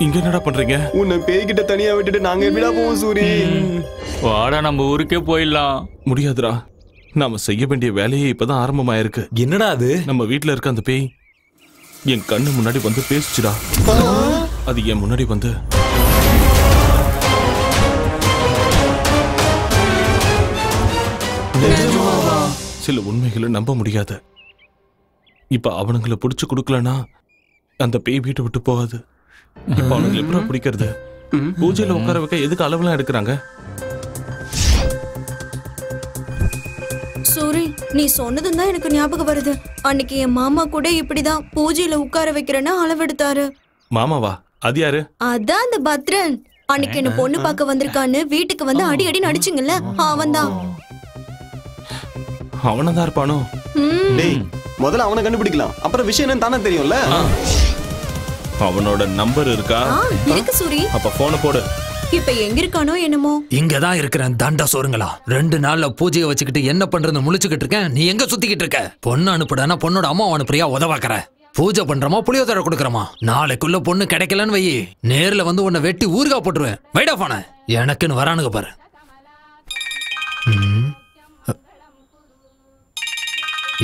இங்க என்னடா பண்றீங்க? உன்னை பேய்கிட்ட தனியா விட்டுட்டு நாங்க எப்படிடா போவோம் சூரி? வாடா நம்ம ஊருக்கே போயிடலாம். முடியாதுடா, நாம செய்ய வேண்டிய வேலையே இப்பதான் ஆரம்பமாயிருக்கு. என்னடா அது? நம்ம வீட்டுல இருக்க அந்த பேய் என் கண்ணு முன்னாடி வந்து பேசுச்சுடா. அது என் முன்னாடி வந்து சில உண்மைகளை நம்ப முடியாது. இப்ப அவனுங்களை பிடிச்சு கொடுக்கலனா அந்த பேய் வீட்டை விட்டு போகாது. இப்ப அவனுங்களை எப்படி பிடிக்கிறது? பூஜையில உட்கார வைக்க எதுக்கு அளவுலாம் எடுக்கிறாங்க? சூரி, நீ சொன்னதும் தான் எனக்கு ஞாபகம் வருது. அன்னைக்கு என் மாமா கூட இப்படிதான் பூஜையில உட்கார வைக்கிறேன்னு அளவெடுத்தாரு. மாமாவா? அது யாரு? அதான் அந்த பத்ரன். அன்னைக்கு என்ன பொண்ணு பார்க்க வந்திருக்கான்னு வீட்டுக்கு வந்து அடி அடி நடிச்சுங்கல்ல, அவன்தான். அவனதான் இருப்பானோ? டேய், முதல்ல அவனை கண்டுபிடிக்கலாம், அப்புறம் விஷயம் என்னன்னு தானே தெரியும்ல. அவனோட நம்பர் இருக்கா? இருக்கு சூரி. அப்ப போன போடு. இப்ப எங்க இருக்கானோ என்னமோ. இங்கதான் இருக்கிறேன் தண்ட சோறுங்களா. 2 நாள்ல பூஜையை வச்சுக்கிட்டு என்ன பண்றதுன்னு முழிச்சுக்கிட்டு இருக்கேன். நீ எங்க சுத்திக்கிட்டு இருக்க? பொண்ணு அனுப்புடானா பொண்ணோட அம்மா அனுப்புறியா? உதவாக்கற பூஜை பண்றமா புளியோதரை கொடுக்கறமா? நாளைக்குள்ள பொண்ணு கிடைக்கலன்னு வை, நேர்ல வந்து உன்னை வெட்டி ஊர்கா போட்டுருவேன். வைடா போன எனக்குன்னு வரானுங்க பாரு.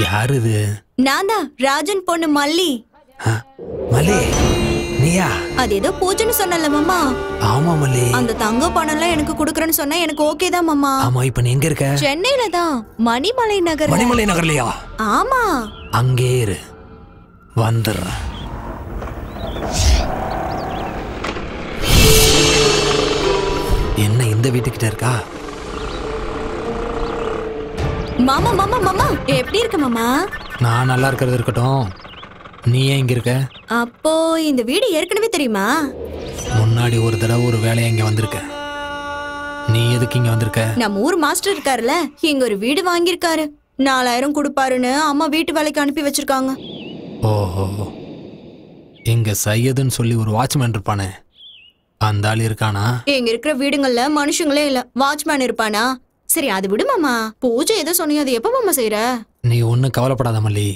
யாரு இது? நான் தான் ராஜன் பொண்ணு மல்லி. மல்லி நீயா? அது ஏதோ பூஜைன்னு சொன்னல மாமா. ஆமா மல்லி. அந்த தங்க பணம் எல்லாம் எனக்கு குடுக்கறேன்னு சொன்னா எனக்கு ஓகே தான் மாமா. ஆமா, இப்ப நீ எங்க இருக்க? சென்னையில தான், மணிமலை நகர். மணிமலை நகர்லையா? ஆமா. அங்கே இரு, வந்துடுறேன். என்ன இந்த வீட்டுக்கிட்ட இருக்கா? மாமா மாமா மாமா, எப்படி இருக்க மாமா? நான் நல்லா இருக்கிறது இருக்கட்டும், நீ ஏன் இங்க இருக்க? அப்போ இந்த வீடு ஏற்கனவே தெரியுமா? முன்னாடி ஒரு தடவை ஒரு வேலையா இங்க வந்திருக்க. நீ எதுக்கு இங்க வந்திருக்க? நம்ம ஊர் மாஸ்டர் இருக்காருல்ல, இங்க ஒரு வீடு வாங்கியிருக்காரு. 4000 கொடுப்பாருன்னு அம்மா வீட்டு வேலைக்கு அனுப்பி வச்சிருக்காங்க. ஓஹோ, இங்க சையதுன்னு சொல்லி ஒரு வாட்ச்மேன் இருப்பானே, அந்த ஆள் இருக்கானா? இங்க இருக்கிற வீடுங்கள்ல மனுஷங்களே இல்ல, வாட்ச்மேன் இருப்பானா? சரி அது விடு மாமா. பூஜை ஏதோ சொன்னீங்க, அது எப்ப மாமா செய்யற? நீ ஒன்னும் கவலைப்படாத மல்லி.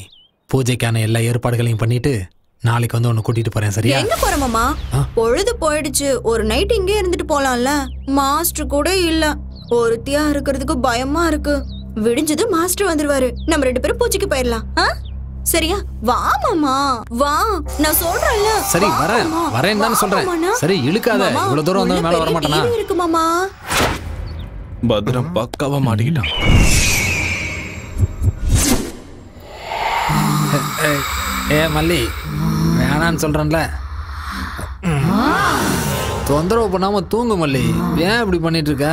பூஜைக்கான எல்லா ஏற்பாடுகளையும் பண்ணிட்டு நாளைக்கு வந்து உன்னை கூட்டிட்டு போறேன். சரியா? எங்க போற மாமா? பொழுது போயிடுச்சு, ஒரு நைட் இங்கே இருந்துட்டு போலாம்ல. மாஸ்டர் கூட இல்ல, ஒருத்தியா இருக்கிறதுக்கு பயமா இருக்கு. விடிஞ்சது மாஸ்டர் வந்துருவாரு, நம்ம 2 பேரும் பூஜைக்கு போயிடலாம். சரியா? வா மாமா வா, நான் சொல்றேன்ல. சரி வரேன் தான் சொல்றேன். சரி இழுக்காத, இவ்வளவு தூரம் வந்து மேல வர மாட்டானா? இருக்கு மாமா. பத்ரம் பக்காவா மாட்டிக்கிட்டான். ஏ மல்லி, வேணான்னு சொல்றேன்ல. தொந்தரவு பண்ணாம தூங்கு மல்லி. ஏன் இப்படி பண்ணிட்டு இருக்க?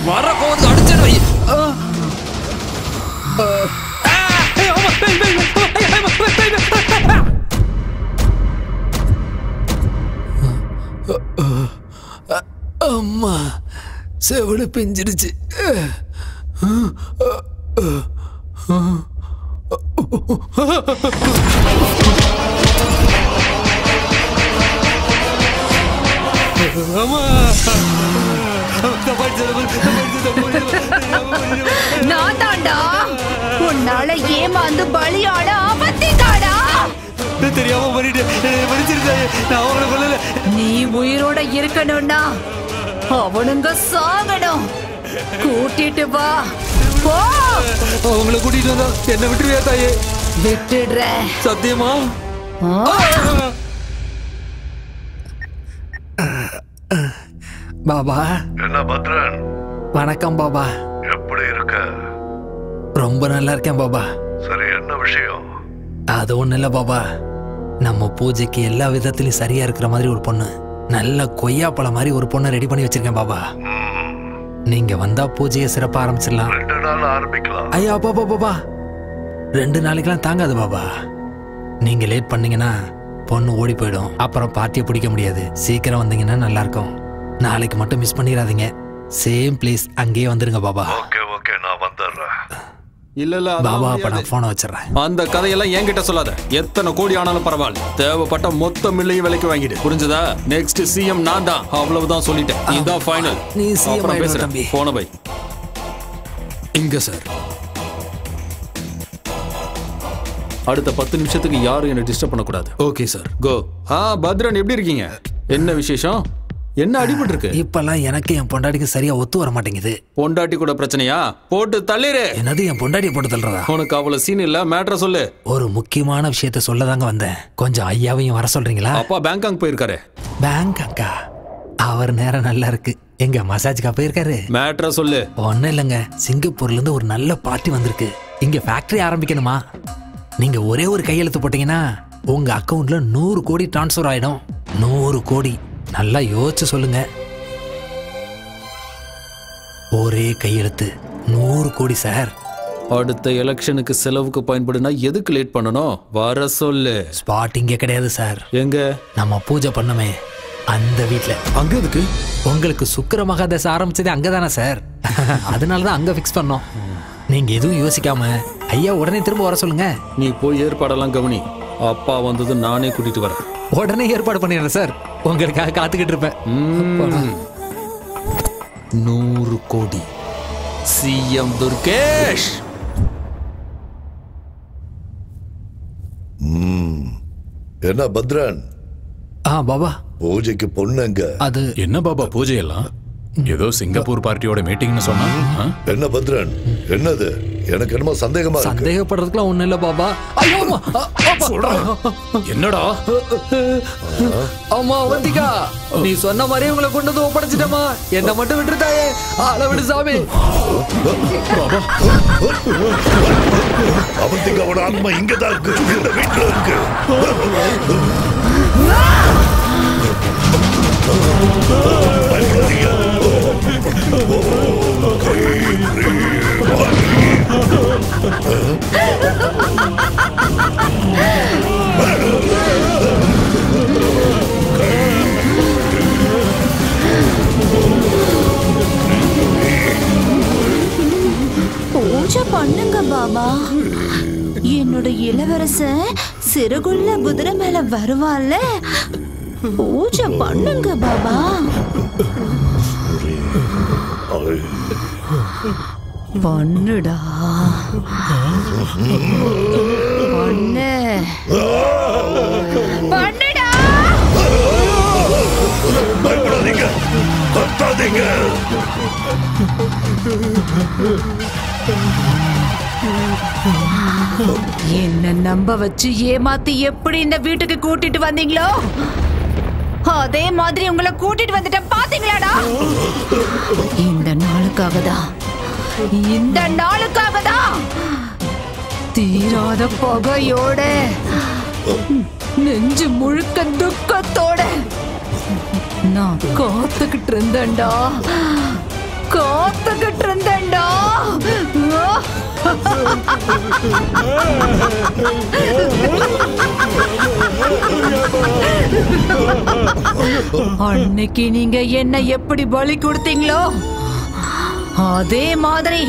வர கோந்து அடிச்சு வை. அம்மா, செவிடு பிஞ்சிருச்சு. நான் தாண்டா உன்னால ஏமாந்து பலியாட ஆபத்திக்காடா. தெரியாம நீ உயிரோட இருக்கணும்னா அவனுங்க சாகணும். கூட்டிட்டு வா போ. அவங்களை கூட்டிட்டு வந்தா என்ன விட்டுருவியா தாயே? விட்டுடுற. சத்தியமா? பாபா. என்ன பத்ரன்? வணக்கம் பாபா. எப்படி இருக்க? ரொம்ப நல்லா இருக்கேன் பாபா. சரி, என்ன விஷயம்? அது ஒண்ணு இல்ல பாபா, நம்ம பூஜைக்கு எல்லா விதத்திலயும் சரியா இருக்கிற மாதிரி ஒரு பொண்ணு, நல்ல கொய்யாப்பழம் மாதிரி ஒரு பொண்ணை ரெடி பண்ணி வச்சிருக்கேன் பாபா. நீங்க வந்தா பூஜையை சிறப்பா ஆரம்பிச்சிடலாம். 2 நாள் ஆரம்பிக்கலாம். ஐயா பாபா பாபா, 2 நாளைக்கெல்லாம் தாங்காது பாபா. நீங்க லேட் பண்ணீங்கன்னா பொண்ணு ஓடி போயிடும், அப்புறம் பார்ட்டியை பிடிக்க முடியாது. சீக்கிரம் வந்தீங்கன்னா நல்லா இருக்கும். நாளைக்கு மட்டும் மிஸ் பண்ணிடாதீங்க. சேம் பிளேஸ், அங்கேயே வந்துருங்க பாபா. ஓகே ஓகே, நான் வந்துடுறேன். இல்ல பாபா, அப்ப நான் போனை வச்சிடறேன். அந்த கதையெல்லாம் என்கிட்ட சொல்லாத. எத்தனை கோடி ஆனாலும் பரவாயில்ல, தேவைப்பட்ட மொத்த மில்லையும் விலைக்கு வாங்கிடு. புரிஞ்சதா? நெக்ஸ்ட் சிஎம் நான் தான், அவ்வளவுதான் சொல்லிட்டேன். இதுதான் ஃபைனல். நீ சிஎம் பேசுறேன். தம்பி. போன பை. இங்க சார். அடுத்த 10 நிமிஷத்துக்கு யாரும் என்ன டிஸ்டர்ப் பண்ணக்கூடாது. ஓகே சார், கோ. பத்ரன் எப்படி இருக்கீங்க? என்ன விசேஷம்? என்ன அடிபட்டு இருக்கு? இப்பெல்லாம் எனக்கு என் பொண்டாட்டிக்கு சரியா ஒத்து வர மாட்டேங்குது. பொண்டாட்டி கூட பிரச்சனையா? போட்டு தள்ளிரு. என்னது என் பொண்டாட்டியை போட்டு தள்ளுறதா? உனக்கு அவ்வளவு சீன் இல்ல, மேட்டரை சொல்லு. ஒரு முக்கியமான விஷயத்த சொல்லதாங்க வந்தேன். கொஞ்சம் ஐயாவையும் வர சொல்றீங்களா? அப்பா பேங்காக் போயிருக்காரு. பேங்காக்கா? அவர் நேரம் நல்லா இருக்கு. எங்க மசாஜ்க்கா போயிருக்காரு? மேட்டரை சொல்லு. ஒன்னும் இல்லைங்க, சிங்கப்பூர்ல இருந்து ஒரு நல்ல பார்ட்டி வந்திருக்கு. இங்க ஃபேக்டரி ஆரம்பிக்கணுமா? நீங்க ஒரே ஒரு கையெழுத்து போட்டீங்கன்னா உங்க அக்கவுண்ட்ல 100 கோடி டிரான்ஸ்ஃபர் ஆயிடும். 100 கோடி. நல்லா யோசிச்சு சொல்லுங்க. ஒரே கையெழுத்து 100 கோடி சார். அடுத்த எலெக்ஷனுக்கு செலவுக்கு பயன்படுனா எதுக்கு லேட் பண்ணணும்? வர சொல்லு. ஸ்பாட் இங்க கிடையாது சார். எங்க? நம்ம பூஜை பண்ணமே அந்த வீட்ல. அங்க எதுக்கு? உங்களுக்கு சுக்கிர மகாதசை ஆரம்பிச்சதே அங்கதானே சார். அதனாலதான் அங்க ஃபிக்ஸ் பண்ணோம். நீங்க எதுவும் யோசிக்காம ஐயா உடனே திரும்ப வர சொல்லுங்க. நீ போய் ஏற்பாடெல்லாம் கவனி. அப்பா வந்தது நானே கூட்டிட்டு வரேன். உடனே ஏற்பாடு பண்ணிடுறேன் சார். உங்களுக்காக காத்துக்கிட்டு இருப்பேன். 100 கோடி. சிஎம் துர்கேஷ். என்ன பத்ரன்? பாபா பூஜைக்கு பொண்ணுங்க. அது என்ன பாபா பூஜையெல்லாம்? ஏதோ சிங்கப்பூர் பார்ட்டியோட மீட்டிங்னு சொன்னா. என்ன பத்ரன், என்னது? எனக்கு என்னமோ சந்தேகமா இருக்கு. சந்தேகப்படுறதுக்குலாம் ஒண்ணு இல்ல பாபா. ஐயோ என்னடா? அம்மா அவந்திகா, நீ சொன்ன மாதிரி உங்களை கொண்டு வந்து ஒப்படைச்சிட்டமா. என்ன மட்டும் விட்டுட்டாயே. ஆள விடு சாமி. அவந்திகாவோட ஆத்மா இங்கதான் இருக்கு, இந்த வீட்டுல இருக்கு. பூஜை பண்ணுங்க பாபா. என்னோட இளவரசன் சிறுகுள்ள குதிரை மேல வருவான்ல, பூஜை பண்ணுங்க பாபா. பண்ணுடா பண்ணு பண்ணுடா. பயப்படாதீங்க, கத்தாதீங்க. என்ன நம்ப வச்சு ஏமாத்தி எப்படி இந்த வீட்டுக்கு கூட்டிட்டு வந்தீங்களோ அதே மாதிரி உங்களை கூட்டிட்டு வந்துட்ட பாத்தீங்களாடா. இந்த நாளுக்காக தான் தீராத பகையோட நெஞ்சு முழுக்க துக்கத்தோட நான் காத்துக்கிட்டு இருந்தேன்டா. அன்னைக்கு நீங்க என்ன எப்படி பலி கொடுத்தீங்களோ அதே மாதிரி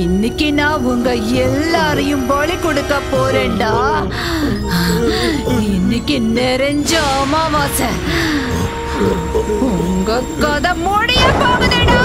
இன்னைக்கு நான் உங்க எல்லாரையும் பலி கொடுக்க போறேன்டா. இன்னைக்கு நிறைஞ்ச அமாவாசை. உங்க கதை முடிய போகுதுடா.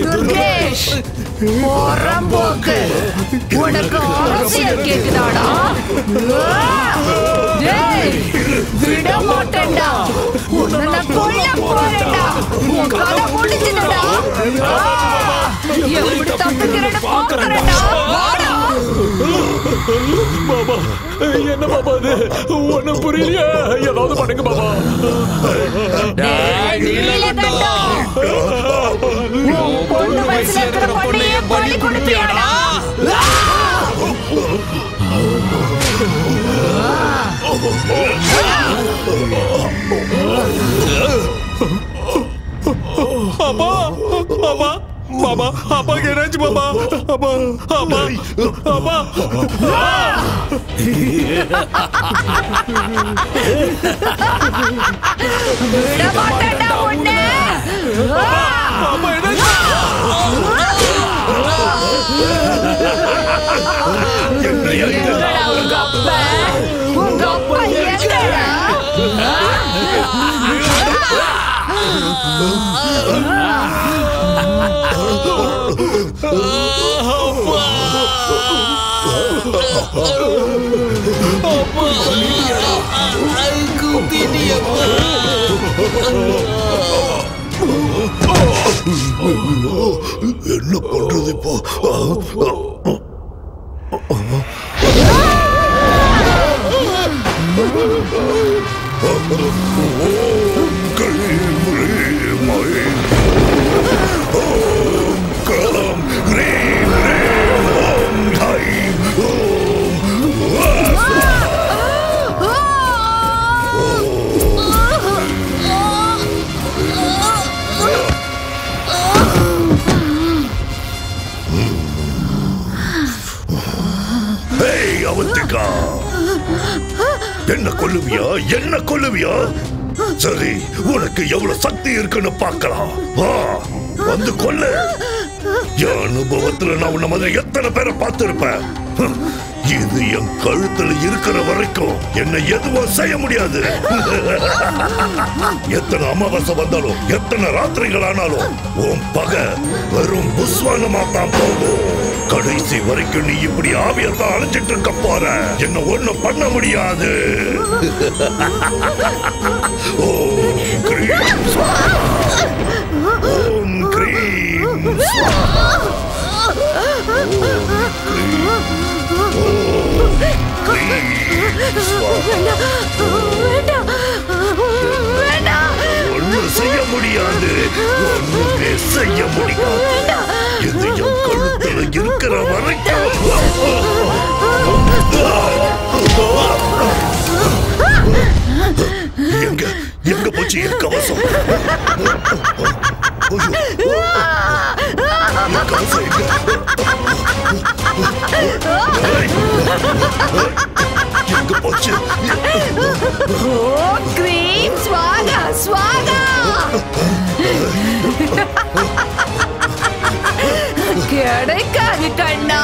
துர்கேஷ், போறம்போக்கு உனக்கு அரசியல் கேக்குதாடா? விட மாட்டேன்டா. உன்னை கொல்ல போறேன்டா. உன் கதை முடிஞ்சுதுடா. எப்படி தப்பிக்கிறேன்னு பாக்குறேன்டா. பாபா, என்ன பாபா இது? ஒண்ணும் புரியலையே. ஏதாவது பண்ணுங்க பாபா. பொண்ணு வயசுல இருக்கிற பொண்ணையே பலி கொடுத்தியாடா? அப்பா, அப்பா, பாபா, அப்பா என்னாச்சு பாபா? அப்பா, அப்பா, அப்பா, விட மாட்டேன்டா உன்னை. எங்கடா உங்க அப்பா? உங்க அப்பா எங்கடா? என்ன பண்றது இப்போ? அவந்திகா, என்ன கொல்லுவியா? என்ன கொல்லுவியா? சரி, உனக்கு எவ்வளவு சக்தி இருக்குன்னு பார்க்கலாம். வந்து கொல்லு. என் அனுபவத்துல நான் உன்ன மாதிரி எத்தனை பேரை பார்த்திருப்பேன். இது என் கழுத்துல இருக்கிற வரைக்கும் என்ன எதுவும் செய்ய முடியாது. எத்தனை அமாவாசை வந்தாலும் எத்தனை ராத்திரிகள் ஆனாலும் உன் பகை வெறும் புஸ்வானமா தான் போகும். கடைசி வரைக்கும் நீ இப்படி ஆவியத்தான் அழைச்சிட்டு இருக்க போற. என்ன ஒண்ணும் பண்ண முடியாது. ஓம் கிரீம் ஸ்வாஹா. ஓம் கிரீம் ஸ்வாஹா. ஒன்னும் செய்ய முடியாது. ஒண்ணுமே செய்ய முடியாது. இது என் கழுத்துல இருக்கிற வரைக்கும். எங்க எங்க போச்சு என் கவசம்? எங்க போச்சு? கிரீம் ஸ்வாகா ஸ்வாகா. கிடைக்காது கண்ணா.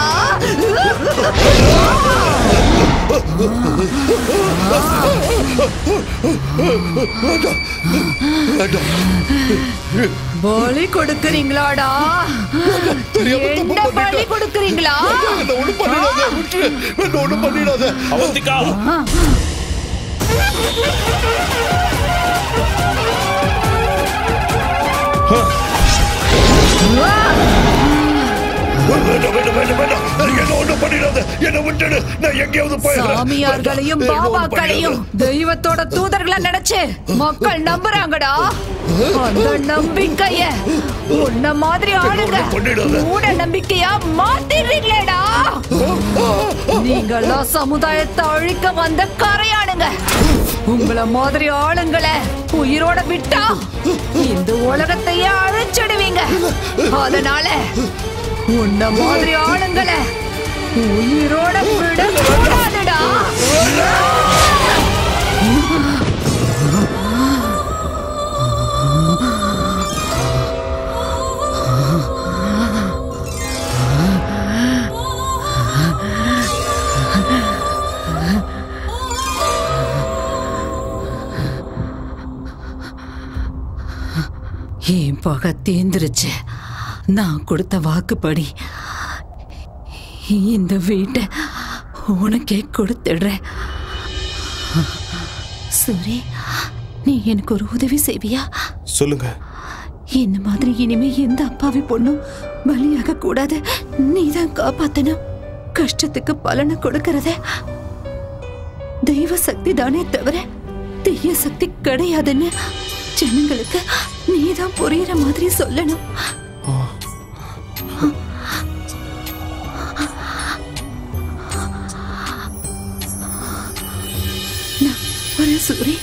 பலி கொடுக்கறீங்களாடா? என்ன பலி கொடுக்கறீங்களா? ஒண்ணும் பண்ணிடாத அவந்திகா. சாமியார்களையும் பாபாக்களையும் தெய்வத்தோட தூதர்களா நினைச்சு மக்கள் நம்புறாங்கடா. அந்த நம்பிக்கைய உன்ன மாதிரி ஆளுங்க மூட நம்பிக்கையா மாத்திடுறீங்களேடா. நீங்களா சமுதாயத்தை அழிக்க வந்த கரையானுங்க. உங்கள மாதிரி ஆளுங்களை உயிரோட விட்டா இந்த உலகத்தையே அழிச்சிடுவீங்க. அதனால உன்ன மாதிரி ஆளுங்களை உயிரோட விட கூடாதுடா. என் பகை தேர்ந்துருச்சு. நான் கொடுத்த வாக்குப்படி இந்த வீட்டை உனக்கே கொடுத்துடுறேன். சரி, நீ எனக்கு ஒரு உதவி செய்வியா? சொல்லுங்க. இந்த மாதிரி இனிமே எந்த அப்பாவி பொண்ணும் பலியாக கூடாது. நீதான் காப்பாத்தணும். கஷ்டத்துக்கு பலனை கொடுக்கறத தெய்வ சக்தி தானே தவிர தீய சக்தி கிடையாதுன்னு ஜனங்களுக்கு நீதான் புரியுற மாதிரி சொல்லணும். சூரி.